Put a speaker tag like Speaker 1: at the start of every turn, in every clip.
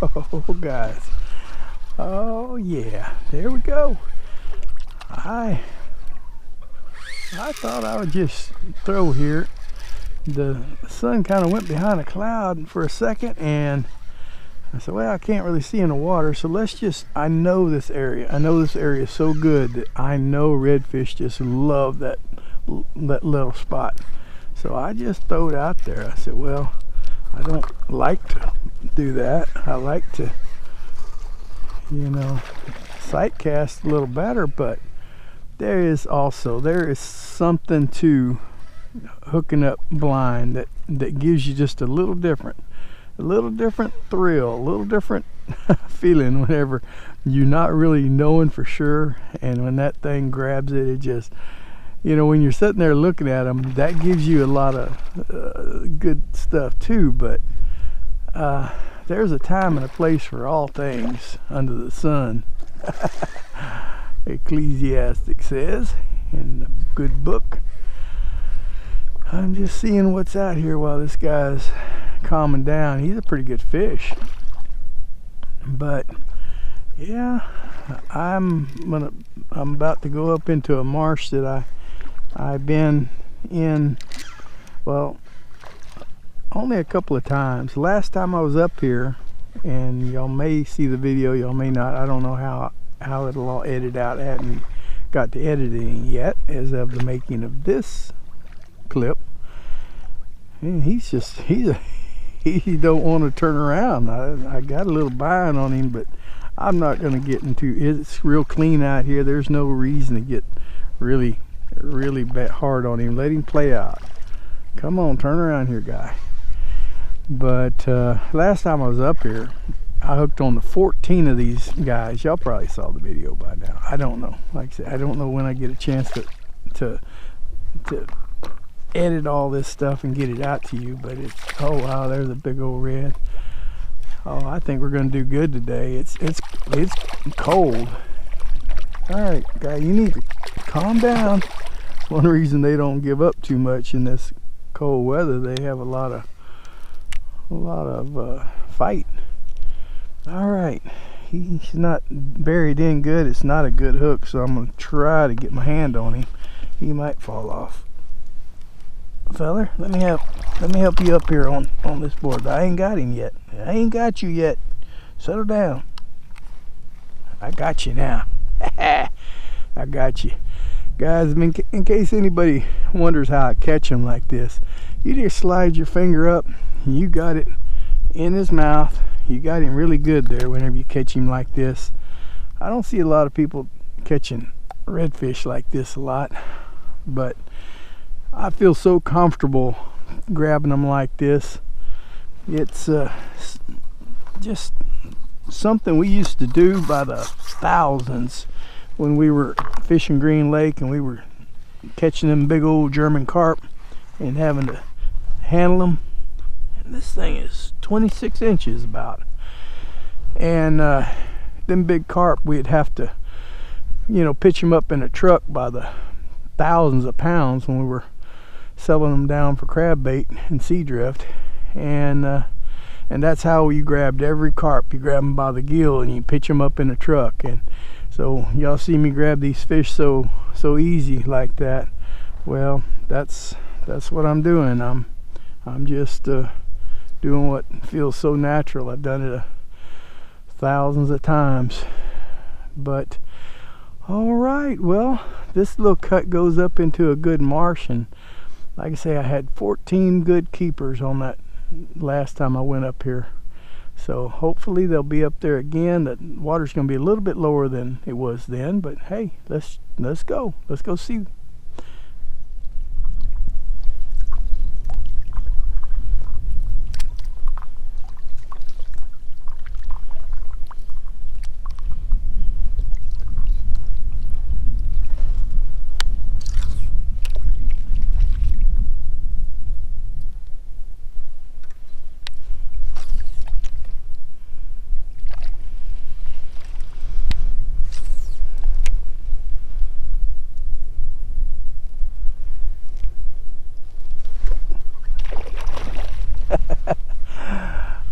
Speaker 1: Oh, guys. Oh, yeah. There we go. I thought I would just throw here. The sun kind of went behind a cloud for a second, and I said, well, I can't really see in the water, so let's just, I know this area. I know this area so good that I know redfish just love that little spot. So I just threw it out there. I said, well, I don't like to do that. I like to, you know, sight cast a little better, but there is something to hooking up blind that gives you just a little different thrill, a little different feeling whenever you're not really knowing for sure, and when that thing grabs it, it just, you know, when you're sitting there looking at them, that gives you a lot of good stuff too. But there's a time and a place for all things under the sun. Ecclesiastic says in the good book. I'm just seeing what's out here while this guy's calming down. He's a pretty good fish, but yeah, I'm about to go up into a marsh that I've been in, well, only a couple of times. Last time I was up here, and y'all may see the video, y'all may not. I don't know how it'll all edit out. I hadn't got to editing yet as of the making of this clip. And he don't want to turn around. I got a little bind on him, but I'm not going to get into it. It's real clean out here. There's no reason to get really hard on him. Let him play out. Come on, turn around here, guy. But last time I was up here, I hooked on the 14 of these guys. Y'all probably saw the video by now. I don't know. Like I said, I don't know when I get a chance to edit all this stuff and get it out to you, but it's, oh wow, there's a big old red. Oh, I think we're gonna do good today. It's cold. All right, guy, you need to calm down. One reason they don't give up too much in this cold weather, they have a lot of fight. All right, he's not buried in good. It's not a good hook, so I'm gonna try to get my hand on him. He might fall off. Feller, let me help you up here on this board, but I ain't got him yet. I ain't got you yet. Settle down. I got you now. I got you. Guys, in case anybody wonders how I catch him like this, you just slide your finger up, and you got it in his mouth. You got him really good there whenever you catch him like this. I don't see a lot of people catching redfish like this a lot, but I feel so comfortable grabbing them like this. It's just something we used to do by the thousands when we were fishing Green Lake and we were catching them big old German carp and having to handle them. And this thing is 26 inches about. And them big carp, we'd have to, you know, pitch them up in a truck by the thousands of pounds when we were selling them down for crab bait and sea drift, and that's how you grabbed every carp. You grab them by the gill and you pitch them up in a truck. And so y'all see me grab these fish so easy like that. Well, that's what I'm doing. I'm just doing what feels so natural. I've done it thousands of times. But all right, well, this little cut goes up into a good marsh, and like I say, I had 14 good keepers on that last time I went up here. So hopefully they'll be up there again. The water's going to be a little bit lower than it was then, but hey, let's go. Let's go see.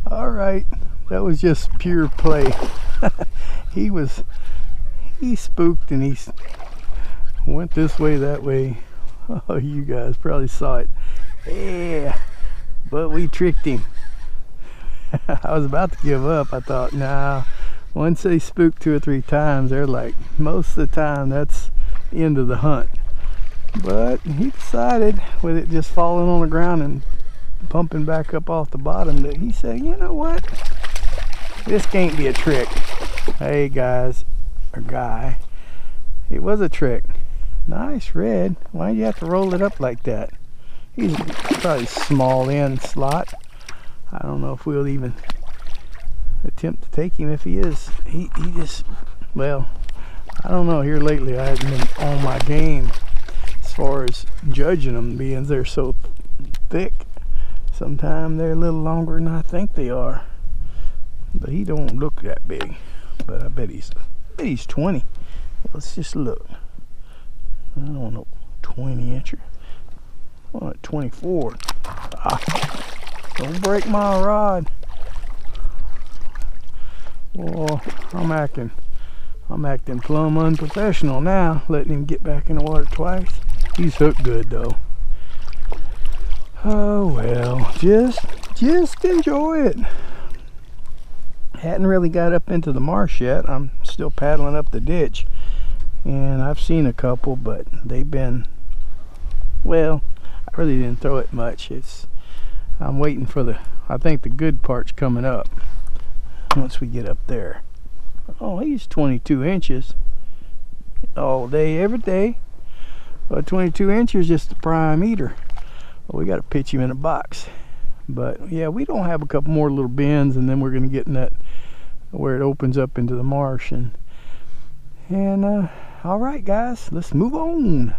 Speaker 1: All right, That was just pure play. He spooked and he went this way, that way. Oh, you guys probably saw it. Yeah, but we tricked him. I was about to give up. I thought, nah, once they spook 2 or 3 times, they're like, most of the time, that's the end of the hunt. But he decided, with it just falling on the ground and pumping back up off the bottom, that he said, you know what? This can't be a trick. Hey, guys, or guy, it was a trick. Nice red. Why do you have to roll it up like that? He's probably small end slot. I don't know if we'll even attempt to take him if he is. He just, well, I don't know. Here lately I haven't been on my game as far as judging them, being they're so thick. Sometimes they're a little longer than I think they are. But he don't look that big. But I bet he's 20. Let's just look. I don't know, 20 incher. Oh, 24. Don't break my rod. Well, I'm acting plumb unprofessional now, letting him get back in the water twice. He's hooked good though. Oh well, just enjoy it. Hadn't really got up into the marsh yet. I'm still paddling up the ditch, and I've seen a couple, but they've been, well, I really didn't throw it much. I'm waiting for I think the good part's coming up once we get up there. Oh, he's 22 inches all day, every day. Well, 22 inches is just the prime eater. Well, we got to pitch him in a box. But yeah, we don't have a couple more little bends, and then we're going to get in that where it opens up into the marsh. And all right, guys, let's move on.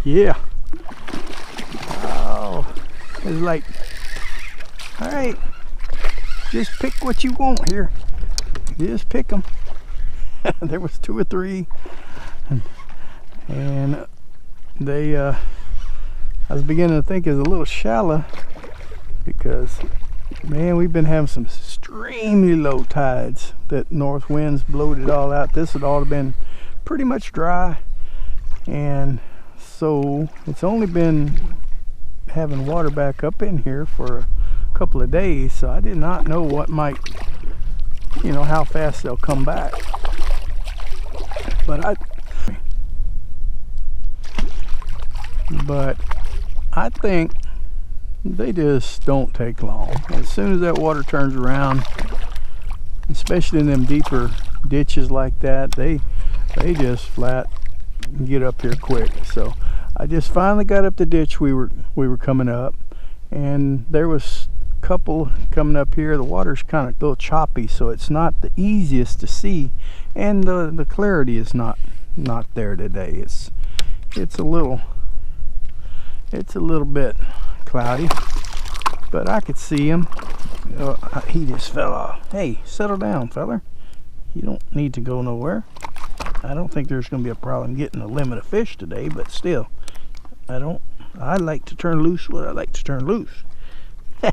Speaker 1: Yeah. Oh, it's like, all right, just pick what you want here. Just pick them. There was 2 or 3, and they, I was beginning to think it's a little shallow because, man, we've been having some extremely low tides. That north winds blowed it all out. This had all been pretty much dry, and so it's only been having water back up in here for a couple of days, so I did not know what might, you know, how fast they'll come back. But I think they just don't take long. As soon as that water turns around, especially in them deeper ditches like that, they just flat get up here quick. So I just finally got up the ditch we were coming up, and there was a couple coming up here. The water's kind of a little choppy, so it's not the easiest to see, and the clarity is not there today. It's a little bit cloudy, but I could see him. He just fell off. Hey, settle down, feller. You don't need to go nowhere. I don't think there's going to be a problem getting a limit of fish today, but still, I like to turn loose what I like to turn loose. All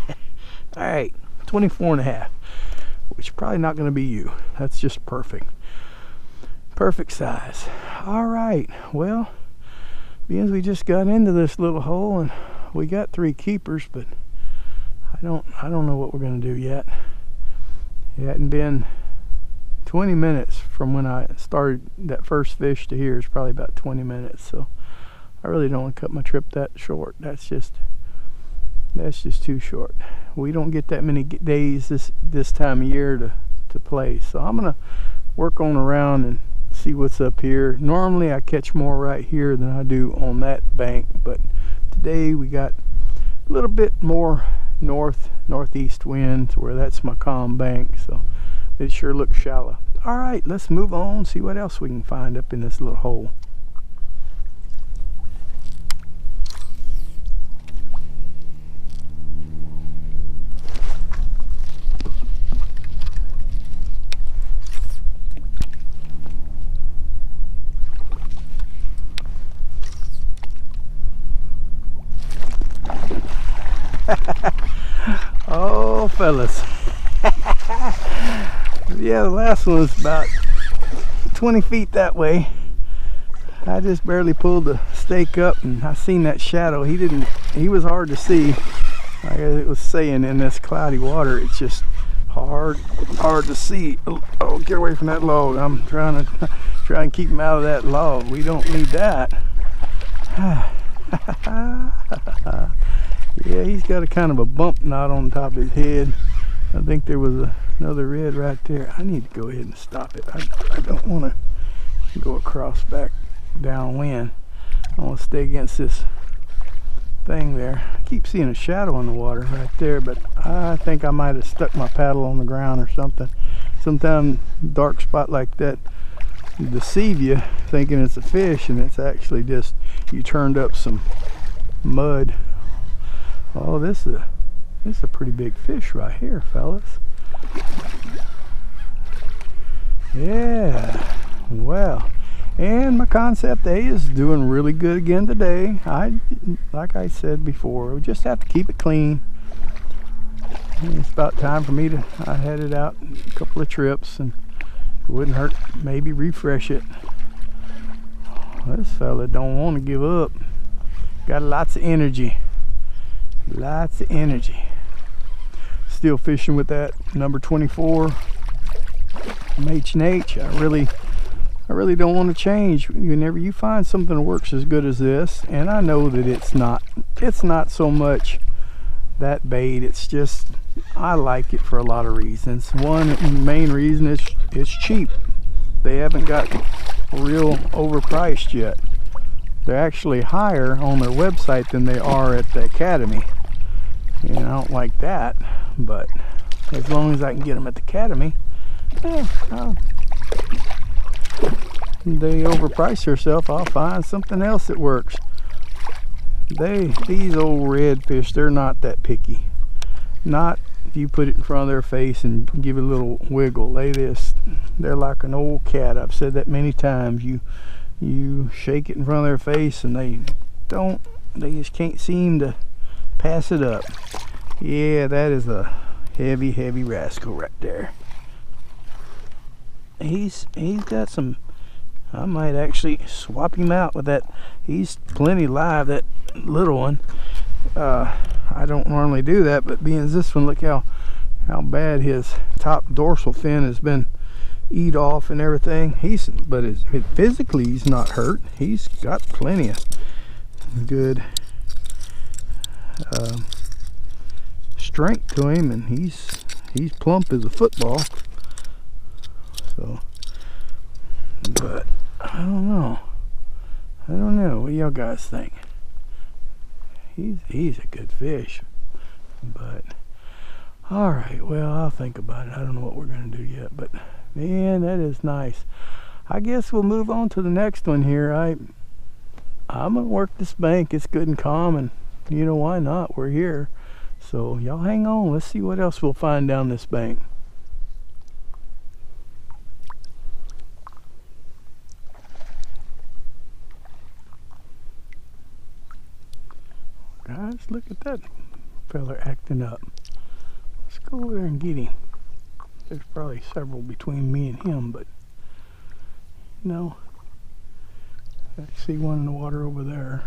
Speaker 1: right, 24.5, which is probably not going to be you. That's just perfect size. All right, well, because we just got into this little hole and we got 3 keepers, but I don't know what we're going to do yet. It hadn't been 20 minutes from when I started that first fish to here. Is probably about 20 minutes, so I really don't want to cut my trip that short. That's just too short. We don't get that many days this time of year to play, so I'm gonna work on around and see what's up here. Normally I catch more right here than I do on that bank, but today we got a little bit more northeast wind to where that's my calm bank, so it sure looks shallow. All right, let's move on, see what else we can find up in this little hole. Oh, fellas. Yeah, the last one was about 20 feet that way. I just barely pulled the stake up and I seen that shadow. He was hard to see. Like I was saying, in this cloudy water, it's just hard to see. Oh, get away from that log. I'm trying to keep him out of that log. We don't need that. Yeah, he's got a kind of a bump knot on top of his head. I think there was another red right there. I need to go ahead and stop it. I don't want to go across back downwind. I want to stay against this thing there. I keep seeing a shadow in the water right there, but I think I might have stuck my paddle on the ground or something. Sometimes dark spot like that deceive you thinking it's a fish, and it's actually just you turned up some mud. Oh, this is a pretty big fish right here, fellas. Yeah, well, and my concept A is doing really good again today. Like I said before, we just have to keep it clean. It's about time for me to, I headed out a couple of trips, and it wouldn't hurt maybe refresh it. This fella don't want to give up. Got lots of energy. Lots of energy. Still fishing with that number 24 from H&H. I really don't want to change. Whenever you find something that works as good as this, and I know that it's not so much that bait, it's just I like it for a lot of reasons. One main reason is it's cheap. They haven't got real overpriced yet. They're actually higher on their website than they are at the Academy. And I don't like that, but as long as I can get them at the Academy, they overprice themselves. I'll find something else that works. These old redfish, they're not that picky. Not if you put it in front of their face and give it a little wiggle. They're like an old cat. I've said that many times. You shake it in front of their face and they just can't seem to pass it up. Yeah, that is a heavy rascal right there. He's got some, I might actually swap him out with that. He's plenty live, that little one. I don't normally do that, but being this one, look how bad his top dorsal fin has been eat off and everything. But physically he's not hurt. He's got plenty of good strength to him, and he's plump as a football. So, but I don't know. What do y'all guys think? He's a good fish, but all right. Well, I'll think about it. I don't know what we're gonna do yet, but man, that is nice. I guess we'll move on to the next one here. I'm gonna work this bank. It's good and calm, and you know, why not? We're here. So y'all hang on. Let's see what else we'll find down this bank. Guys, look at that fella acting up. Let's go over there and get him. There's probably several between me and him, but you know, I see one in the water over there.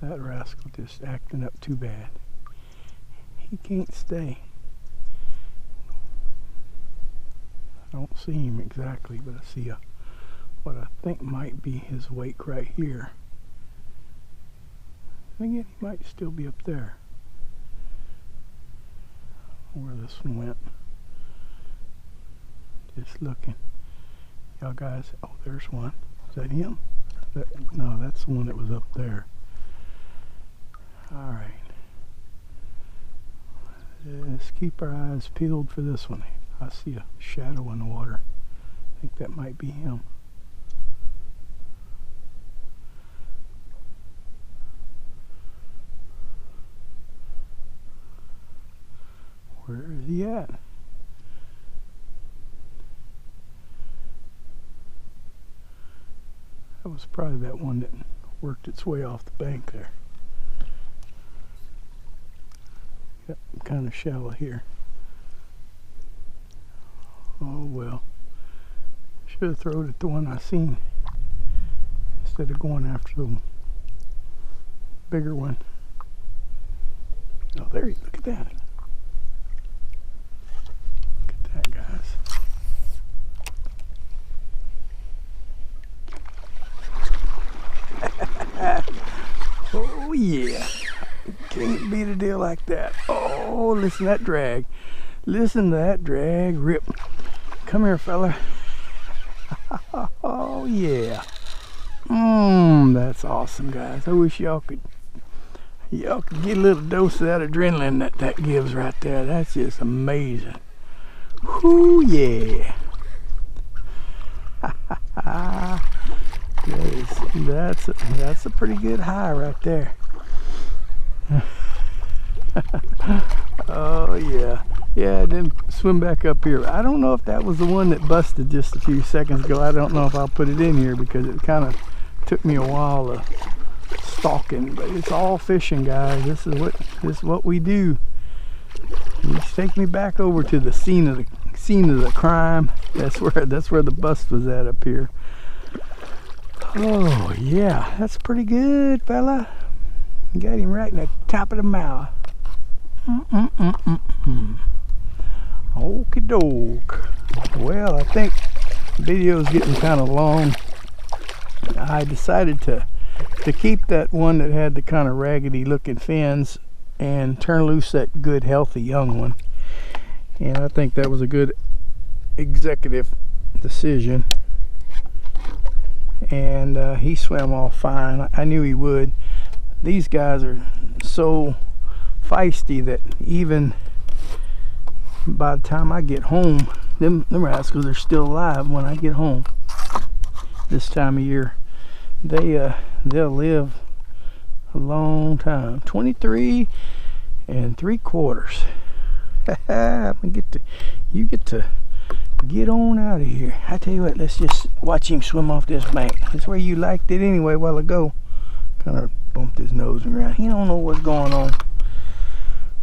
Speaker 1: That rascal just acting up too bad. He can't stay. I don't see him exactly, but I see what I think might be his wake right here. Again, he might still be up there. Where this one went. Just looking. Y'all guys, oh, there's one. Is that him? No, that's the one that was up there. Alright. Let's keep our eyes peeled for this one. I see a shadow in the water. I think that might be him. Where is he at? That was probably that one that worked its way off the bank there. Yep, kind of shallow here. Oh well. Should have thrown at the one I seen instead of going after the bigger one. Oh, there you look at that. Look at that, guys. Oh yeah. Can't beat a deal like that. Oh, listen to that drag. Listen to that drag rip. Come here, fella. Oh yeah. That's awesome, guys. I wish y'all could get a little dose of that adrenaline that gives right there. That's just amazing. Whoo yeah. That's a pretty good high right there. Oh yeah. Yeah, then swim back up here. I don't know if that was the one that busted just a few seconds ago. I don't know if I'll put it in here because it kind of took me a while stalking, but it's all fishing, guys. This is what we do. You just take me back over to the scene of the crime. That's where the bust was at up here. Oh yeah, that's pretty good, fella. Got him right in the top of the mouth. Okie doke. Well, I think the video is getting kind of long. I decided to keep that one that had the kind of raggedy looking fins and turn loose that good healthy young one. And I think that was a good executive decision. And he swam all fine. I knew he would. These guys are so feisty that even by the time I get home, them rascals are still alive when I get home. This time of year, they'll live a long time. 23 3/4. You get to get on out of here. I tell you what, let's just watch him swim off this bank. That's where you liked it anyway a while ago. Kind of bumped his nose around. He don't know what's going on.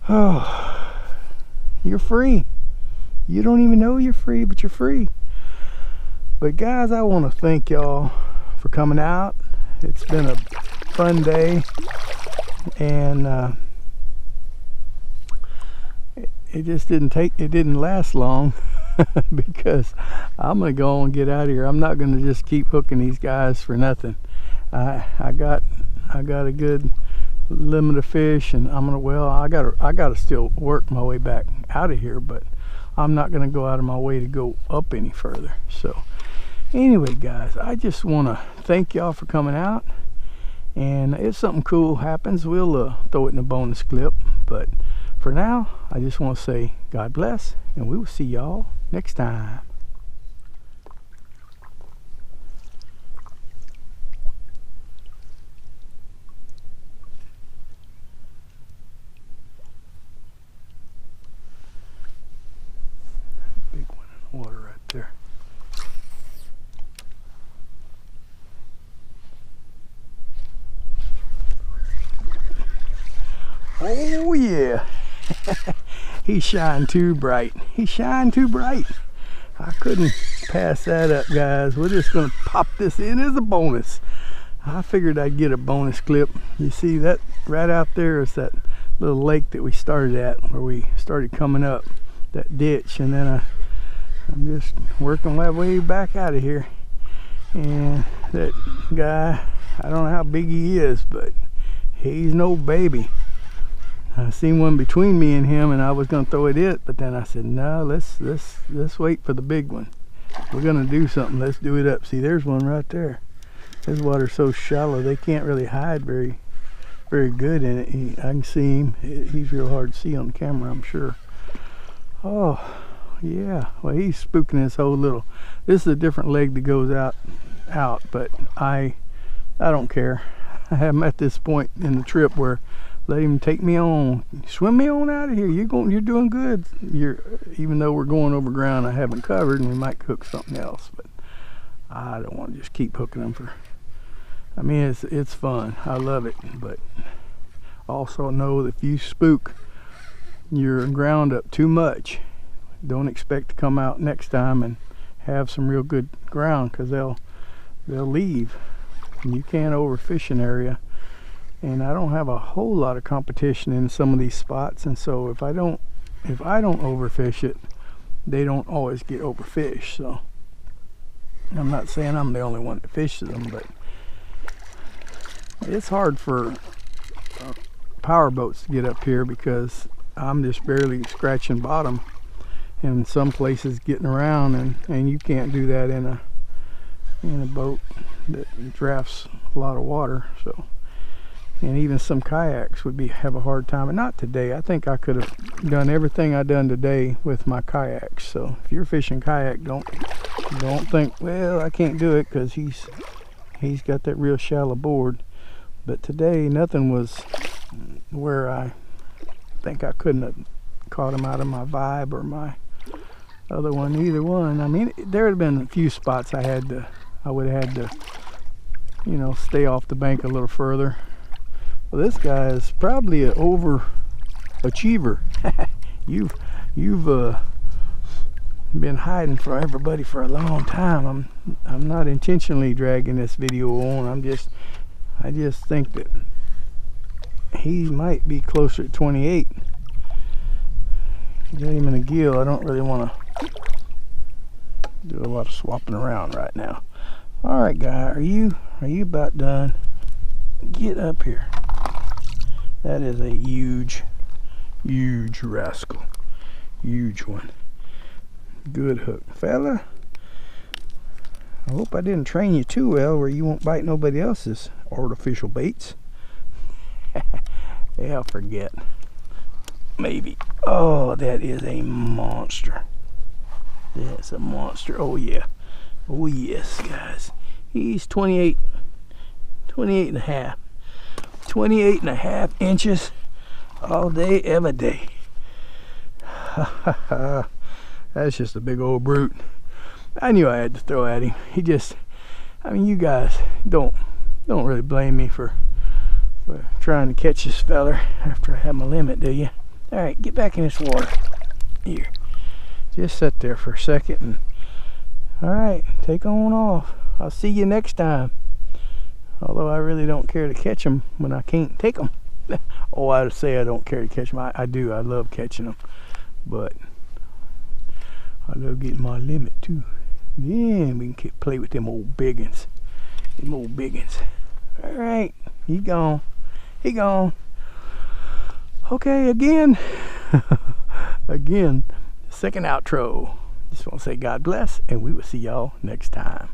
Speaker 1: Oh, you're free. You don't even know you're free, but you're free. But guys, I want to thank y'all for coming out. It's been a fun day, and it just didn't last long because I'm gonna go and get out of here. I'm not gonna just keep hooking these guys for nothing. I got a good limit of fish, and I gotta still work my way back out of here, but I'm not gonna go out of my way to go up any further. So anyway, guys, I just want to thank y'all for coming out, and if something cool happens, we'll throw it in a bonus clip. But for now, I just want to say God bless, and we will see y'all next time. Big one in the water right there. Oh yeah. He shined too bright. He shined too bright. I couldn't pass that up, guys. We're just gonna pop this in as a bonus. I figured I'd get a bonus clip. You see that right out there is that little lake that we started at, where we started coming up that ditch, and then I'm just working my way back out of here. And that guy, I don't know how big he is, but he's no baby. I seen one between me and him, and I was gonna throw it, but then I said, no, let's wait for the big one. We're gonna do something. Let's do it up. See, there's one right there. This water's so shallow they can't really hide very very good in it. I can see him. He's real hard to see on the camera, I'm sure. Oh, yeah. Well, he's spooking his whole little. This is a different leg that goes out, but I don't care. I'm at this point in the trip where let him take me on, swim me on out of here. You're doing good. Even though we're going over ground I haven't covered, and we might hook something else, but I don't want to just keep hooking them for. I mean, it's fun. I love it, but also know that if you spook your ground up too much, don't expect to come out next time and have some real good ground, because they'll leave. And you can't overfish an area, and I don't have a whole lot of competition in some of these spots, and so if I don't overfish it, they don't always get overfished. So I'm not saying I'm the only one that fishes them, but it's hard for power boats to get up here because I'm just barely scratching bottom in some places getting around, and you can't do that in a boat that drafts a lot of water. So, and even some kayaks would have a hard time, and not today. I think I could have done everything I done today with my kayaks. So if you're fishing kayak, don't think, well, I can't do it because he's got that real shallow board. But today nothing was where I think I couldn't have caught him out of my vibe or my other one, either one. I mean, there had been a few spots I would have had to, stay off the bank a little further. Well, this guy is probably an overachiever. You've been hiding from everybody for a long time. I'm not intentionally dragging this video on. I just think that he might be closer to 28. Got him in a gill. I don't really want to do a lot of swapping around right now. All right, guy, are you about done? Get up here. That is a huge rascal. Huge one. Good hook, fella. I hope I didn't train you too well where you won't bite nobody else's artificial baits. Yeah, I'll forget. Maybe. Oh, that is a monster. That's a monster. Oh yeah. Oh yes, guys. He's 28 and a half. 28 and a half inches all day, every day. That's just a big old brute. I knew I had to throw at him. I mean, you guys don't really blame me for trying to catch this feller after I have my limit, do you? All right, get back in this water. Here, just sit there for a second, and all right, take on off. I'll see you next time. Although I really don't care to catch them when I can't take them. Oh, I would say I don't care to catch them. I do. I love catching them, but I love getting my limit too. Then we can play with them old biggins. All right, he gone. Okay, again, second outro. Just want to say God bless, and we will see y'all next time.